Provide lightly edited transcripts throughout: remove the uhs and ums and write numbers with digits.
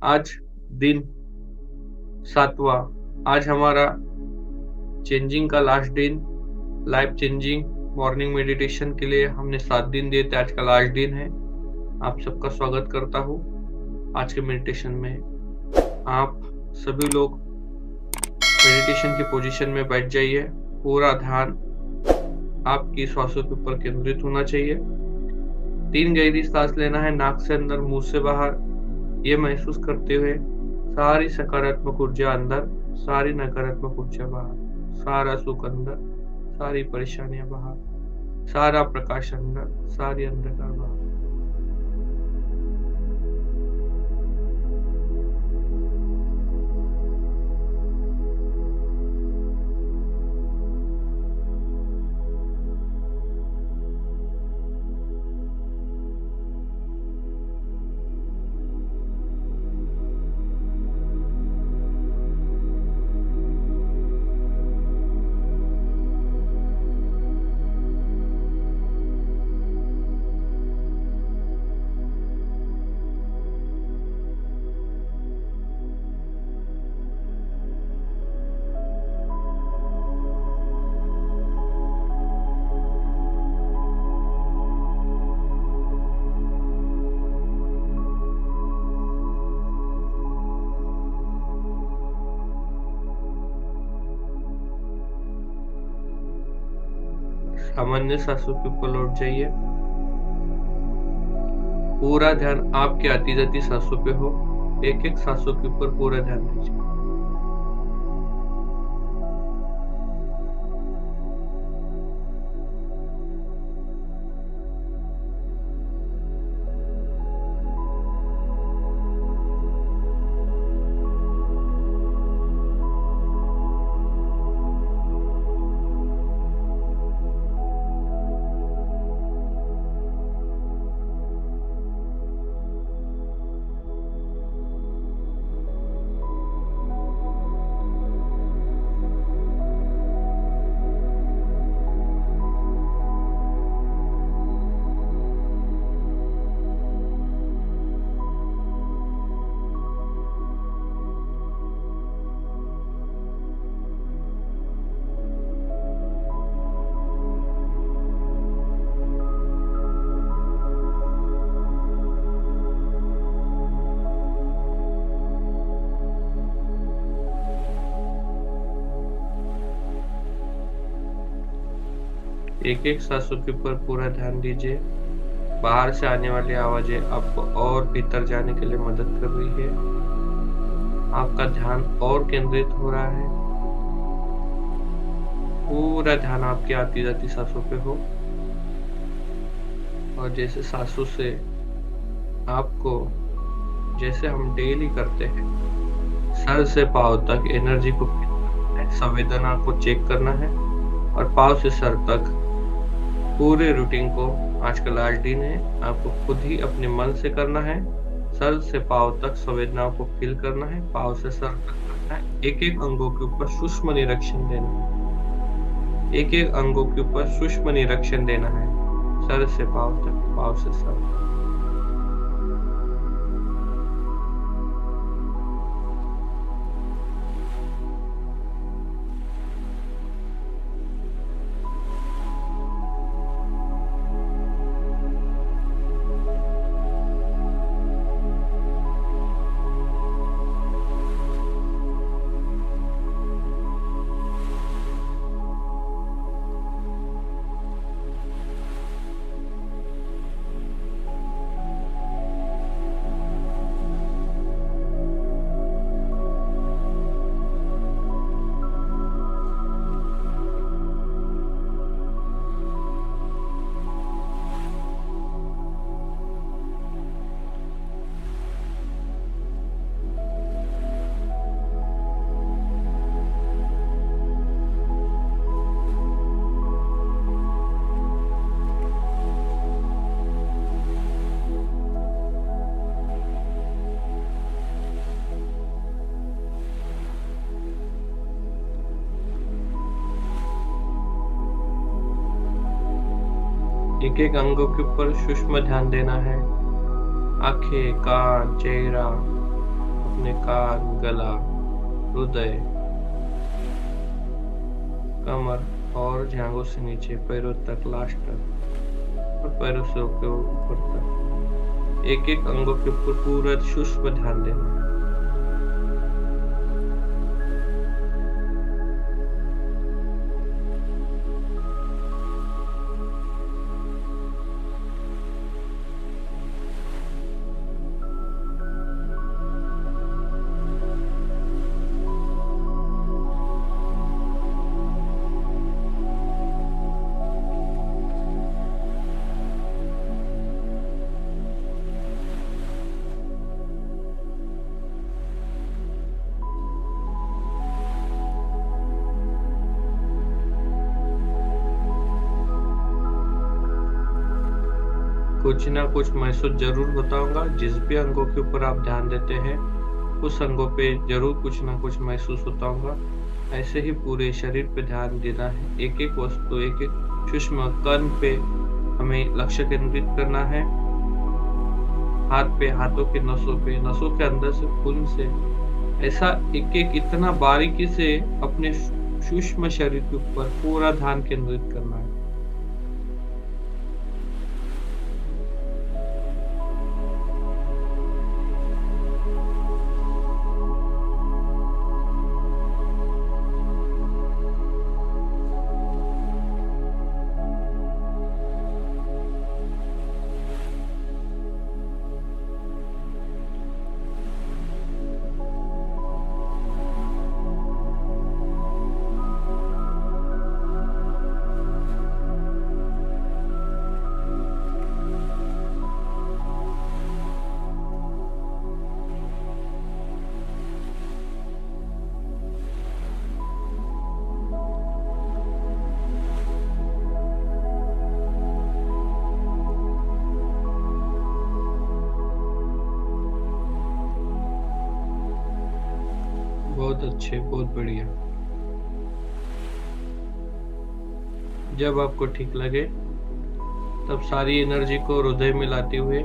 आज दिन 7वां। आज हमारा चेंजिंग का लास्ट दिन, लाइफ चेंजिंग मॉर्निंग मेडिटेशन के लिए हमने 7 दिन दिए थे, आज का लास्ट दिन है। आप सबका स्वागत करता हूँ आज के मेडिटेशन में। आप सभी लोग मेडिटेशन की पोजीशन में बैठ जाइए। पूरा ध्यान आपकी श्वासों के ऊपर केंद्रित होना चाहिए। 3 गहरी सांस लेना है, नाक से अंदर, मुंह से बाहर। ये महसूस करते हुए सारी सकारात्मक ऊर्जा अंदर, सारी नकारात्मक ऊर्जा बाहर, सारा सुख अंदर, सारी परेशानियां बाहर, सारा प्रकाश अंदर, सारी अंधकार बाहर। सामान्य सांसों के ऊपर लौट जाइए। पूरा ध्यान आपके आती जाती सांसों पे हो। एक एक सांसों के ऊपर पूरा ध्यान दीजिए। एक एक सांसों के ऊपर पूरा ध्यान दीजिए। बाहर से आने वाली आवाजें आपको और भीतर जाने के लिए मदद कर रही है। आपका ध्यान और केंद्रित हो रहा है। पूरा ध्यान आपकी आती जाती सांसों पे हो। और जैसे सांसों से आपको, जैसे हम डेली करते हैं, सर से पाँव तक एनर्जी को संवेदना को चेक करना है और पाँव से सर तक पूरे रूटीन को, आज का लास्ट दिन है, आपको खुद ही अपने मन से करना है। सर से पाँव तक संवेदनाओं को फील करना है, पाँव से सर तक करना है। एक एक अंगों के ऊपर सूक्ष्म निरीक्षण देना है। एक एक अंगों के ऊपर सूक्ष्म निरीक्षण देना है, सर से पाँव तक, पाँव से सर तक। एक एक अंगों के ऊपर सूक्ष्म ध्यान देना है। आंखें, कान, चेहरा, अपने कान, गला, हृदय, कमर और जांघों से नीचे पैरों तक, लास्ट तक, और पैरों से होकर ऊपर तक एक एक अंगों के ऊपर पूरा सूक्ष्म ध्यान देना है। कुछ ना कुछ महसूस जरूर होता होगा। जिस भी अंगों के ऊपर आप ध्यान देते हैं उस अंगों पे जरूर कुछ ना कुछ महसूस होता होगा। ऐसे ही पूरे शरीर पे ध्यान देना है। एक एक वस्तु, एक एक सूक्ष्म कण पे हमें लक्ष्य केंद्रित करना है। हाथ पे, हाथों के नसों पे, नसों के अंदर से, खून से, ऐसा एक एक इतना बारीकी से अपने सूक्ष्म शरीर के ऊपर पूरा ध्यान केंद्रित करना है। बहुत अच्छे, बहुत बढ़िया। जब आपको ठीक लगे तब सारी एनर्जी को हृदय में लाते हुए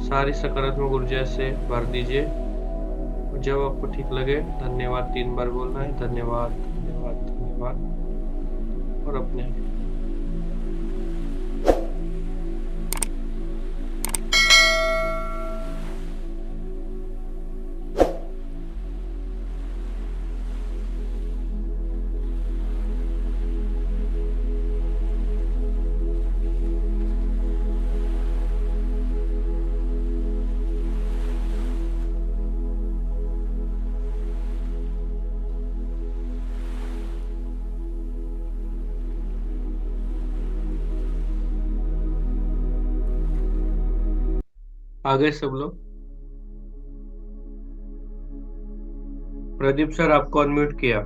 सारी सकारात्मक ऊर्जा से भर दीजिए। जब आपको ठीक लगे धन्यवाद 3 बार बोलना है। धन्यवाद, धन्यवाद, धन्यवाद, और अपने आगे सब लोग। प्रदीप सर, आपको अनम्यूट किया।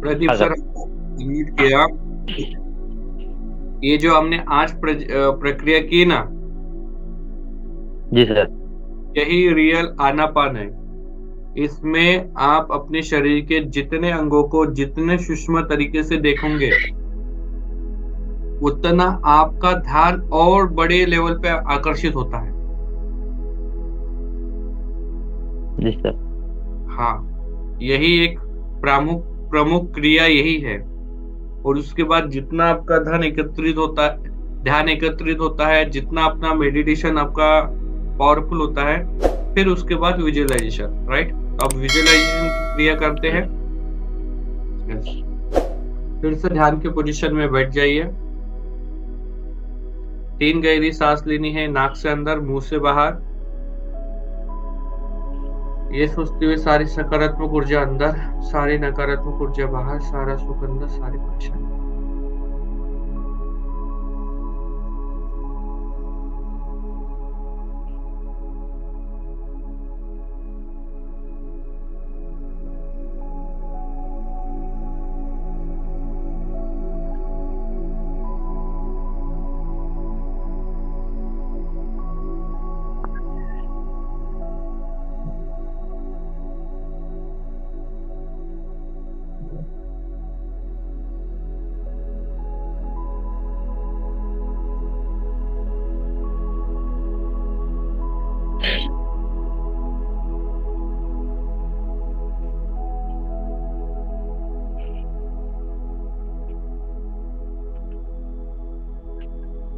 प्रदीप सर, अनम्यूट किया। ये जो हमने आज प्रक्रिया की ना, जी सर, यही रियल आनापान है। इसमें आप अपने शरीर के जितने अंगों को जितने सूक्ष्म तरीके से देखोगे उतना आपका ध्यान और बड़े लेवल पे आकर्षित होता है। जी सर। हाँ, यही एक प्रमुख प्रमुख क्रिया यही है। और उसके बाद जितना आपका ध्यान एकत्रित होता है, जितना अपना मेडिटेशन आपका पावरफुल होता है, फिर उसके बाद विजुअलाइजेशन, राइट? अब विजुअलाइजेशन की क्रिया करते हैं। यस, फिर से ध्यान के पोजीशन में बैठ जाइए। 3 गहरी सांस लेनी है, नाक से अंदर, मुंह से बाहर। ये सोचते हुए सारी सकारात्मक ऊर्जा अंदर, सारी नकारात्मक ऊर्जा बाहर, सारा सुख अंदर, सारी परेशानी।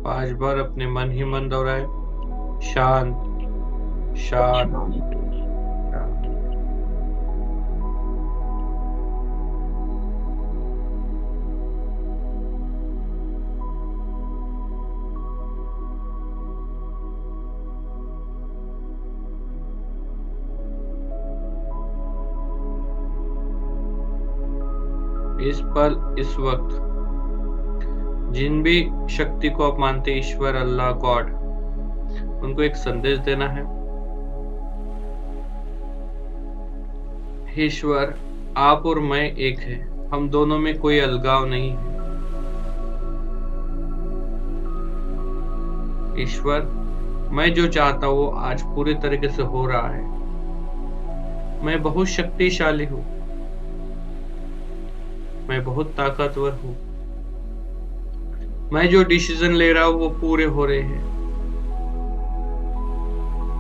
5 बार अपने मन ही मन दोहराए, शांत शांत शांत। इस पल इस वक्त जिन भी शक्ति को आप मानते ईश्वर, अल्लाह, गॉड, उनको एक संदेश देना है। ईश्वर, आप और मैं एक है, हम दोनों में कोई अलगाव नहीं है। ईश्वर, मैं जो चाहता हूँ वो आज पूरी तरीके से हो रहा है। मैं बहुत शक्तिशाली हूँ, मैं बहुत ताकतवर हूँ। मैं जो डिसीजन ले रहा हूँ वो पूरे हो रहे हैं।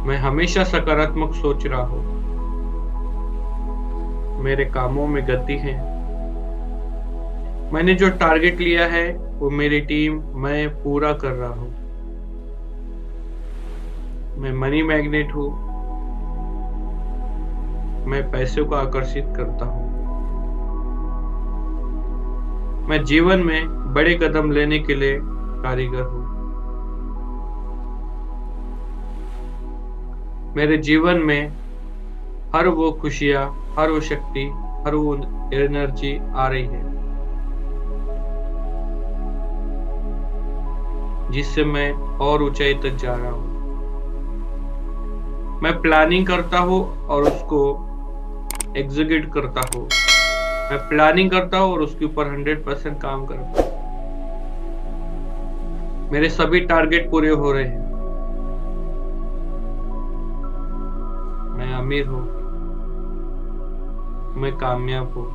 मैं हमेशा सकारात्मक सोच रहा हूँ। मेरे कामों में गति है। मैंने जो टारगेट लिया है वो मेरी टीम, मैं पूरा कर रहा हूँ। मैं मनी मैग्नेट हूँ। मैं पैसे को आकर्षित करता हूँ। मैं जीवन में बड़े कदम लेने के लिए कारीगर हूँ। मेरे जीवन में हर वो खुशियाँ, हर वो शक्ति, हर वो एनर्जी आ रही है जिससे मैं और ऊंचाई तक जा रहा हूँ। मैं प्लानिंग करता हूँ और उसको एग्जीक्यूट करता हूँ। मैं प्लानिंग करता हूँ और उसके ऊपर 100% काम करता हूँ। मेरे सभी टारगेट पूरे हो रहे हैं। मैं अमीर हूँ। मैं कामयाब हूँ।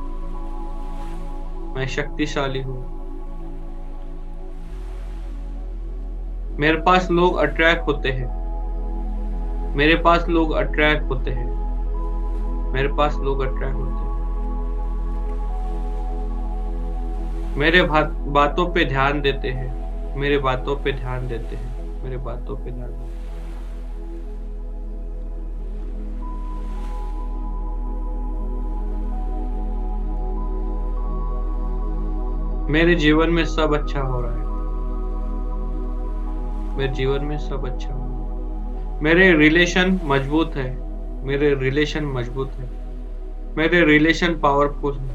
मैं शक्तिशाली हूँ। मेरे पास लोग अट्रैक्ट होते हैं। मेरे पास लोग अट्रैक्ट होते हैं। मेरे पास लोग अट्रैक्ट होते हैं। मेरे बातों पे ध्यान देते हैं। मेरे बातों पे ध्यान देते हैं। मेरे बातों पे ध्यान देते हैं। मेरे जीवन में सब अच्छा हो रहा है। मेरे जीवन में सब अच्छा हो रहा है। मेरे रिलेशन मजबूत है। मेरे रिलेशन मजबूत है। मेरे रिलेशन पावरफुल है।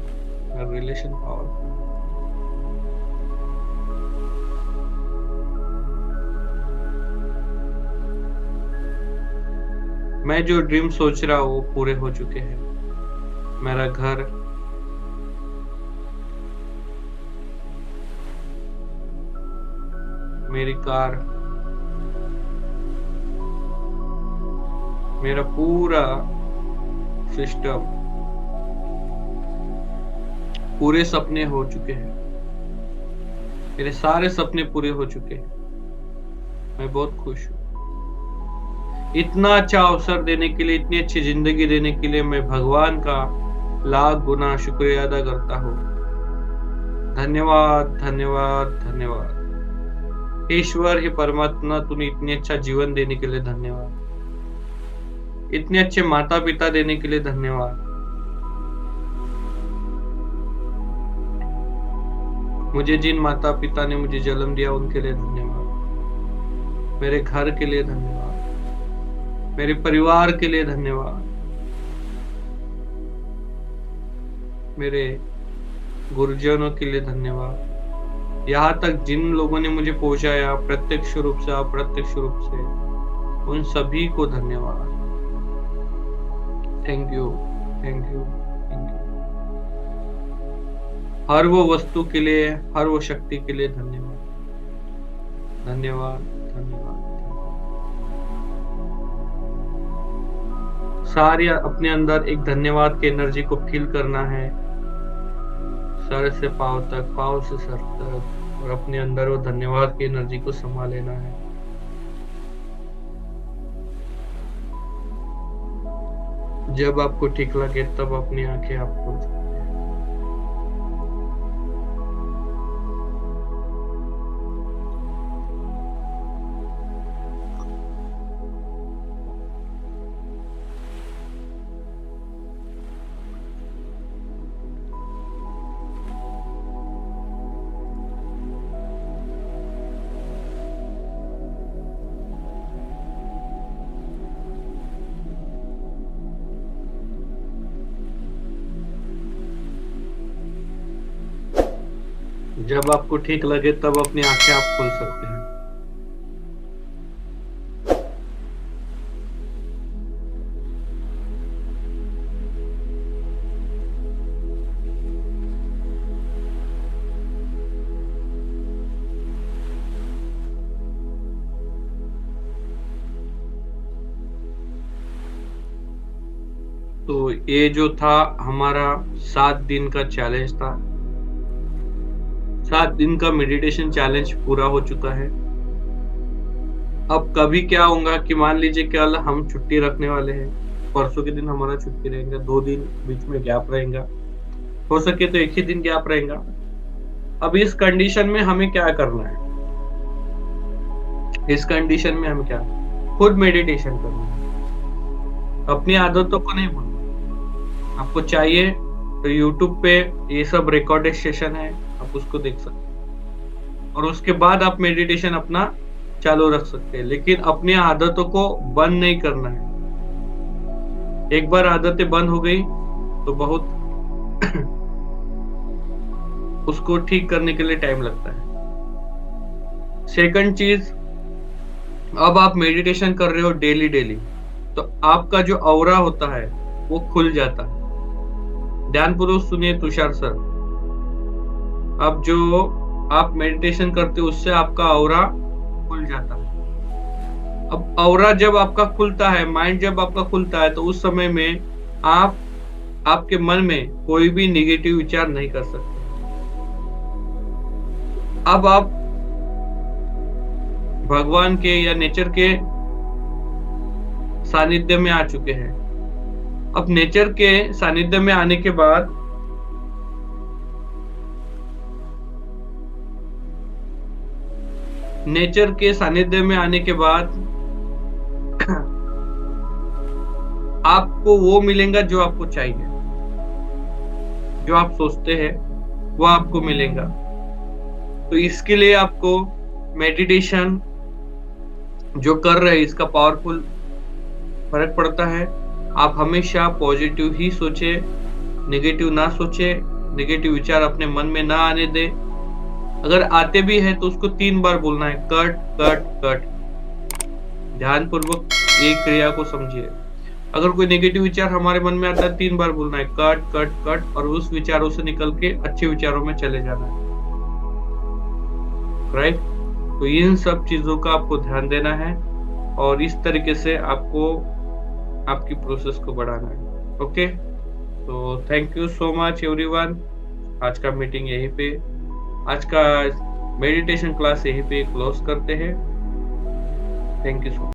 मेरे रिलेशन पावरफुल। मैं जो ड्रीम सोच रहा हूँ वो पूरे हो चुके हैं। मेरा घर, मेरी कार, मेरा पूरा सिस्टम, पूरे सपने हो चुके हैं। मेरे सारे सपने पूरे हो चुके हैं। मैं बहुत खुश हूँ। इतना अच्छा अवसर देने के लिए, इतनी अच्छी जिंदगी देने के लिए मैं भगवान का लाख गुना शुक्रिया अदा करता हूँ। धन्यवाद, धन्यवाद, धन्यवाद। ईश्वर, हे परमात्मा, तूने इतनी अच्छा जीवन देने के लिए धन्यवाद। इतने अच्छे माता पिता देने के लिए धन्यवाद। मुझे जिन माता पिता ने मुझे जन्म दिया उनके लिए धन्यवाद। मेरे घर के लिए धन्यवाद। मेरे परिवार के लिए धन्यवाद। मेरे गुरुजनों के लिए धन्यवाद। यहाँ तक जिन लोगों ने मुझे पहुंचाया, प्रत्यक्ष रूप से, अप्रत्यक्ष रूप से, उन सभी को धन्यवाद। Thank you, thank you, thank you. हर वो वस्तु के लिए, हर वो शक्ति के लिए धन्यवाद, धन्यवाद, धन्यवाद। सारी अपने अंदर एक धन्यवाद की एनर्जी को फील करना है, सर से पांव तक, पांव से सर तक, और अपने अंदर वो धन्यवाद की एनर्जी को समा लेना है। जब आपको ठीक लगे तब अपनी आंखें आप खोल सकते हैं। जब आपको ठीक लगे तब अपनी आंखें आप खोल सकते हैं। तो ये जो था हमारा 7 दिन का चैलेंज था। 7 दिन का मेडिटेशन चैलेंज पूरा हो चुका है। अब कभी क्या होगा कि मान लीजिए कल हम छुट्टी रखने वाले हैं, परसों के दिन हमारा छुट्टी रहेगा, 2 दिन बीच में गैप रहेगा, हो सके तो 1 ही दिन गैप रहेगा। अब इस कंडीशन में हमें क्या करना है? इस कंडीशन में हमें क्या, खुद मेडिटेशन करना है, अपनी आदतों को नहीं भूलना। आपको चाहिए तो यूट्यूब पे ये सब रिकॉर्डेड सेशन है, आप उसको देख सकते हैं और उसके बाद आप मेडिटेशन अपना चालू रख सकते हैं, लेकिन अपनी आदतों को बंद नहीं करना है। एक बार आदतें बंद हो गई तो बहुत उसको ठीक करने के लिए टाइम लगता है। सेकंड चीज, अब आप मेडिटेशन कर रहे हो डेली तो आपका जो ऑरा होता है वो खुल जाता है। ध्यानपूर्वक सुनिए तुषार सर, अब जो आप मेडिटेशन करते हो उससे आपका ऑरा खुल जाता है। अब ऑरा जब आपका खुलता है, माइंड जब आपका खुलता है, तो उस समय में आप आपके मन में कोई भी नेगेटिव विचार नहीं कर सकते। अब आप भगवान के या नेचर के सानिध्य में आ चुके हैं। अब नेचर के सानिध्य में आने के बाद आपको वो मिलेगा जो आपको चाहिए, जो आप सोचते हैं वो आपको मिलेगा। तो इसके लिए आपको मेडिटेशन जो कर रहे हैं इसका पावरफुल फर्क पड़ता है। आप हमेशा पॉजिटिव ही सोचे, नेगेटिव ना सोचे, नेगेटिव विचार अपने मन में ना आने दे। अगर आते भी है तो उसको 3 बार बोलना है, कट कट कट। ध्यानपूर्वक एक क्रिया को समझिए। अगर कोई नेगेटिव विचार हमारे मन में आता है, 3 बार बोलना है कट कट कट, और उस विचारों से निकल के अच्छे विचारों में चले जाना है। राइट? तो इन सब चीजों का आपको ध्यान देना है और इस तरीके से आपको आपकी प्रोसेस को बढ़ाना है। ओके, तो thank you so much everyone. आज का मीटिंग यहीं पे, आज का मेडिटेशन क्लास यहीं पे क्लोज करते हैं। Thank you so much.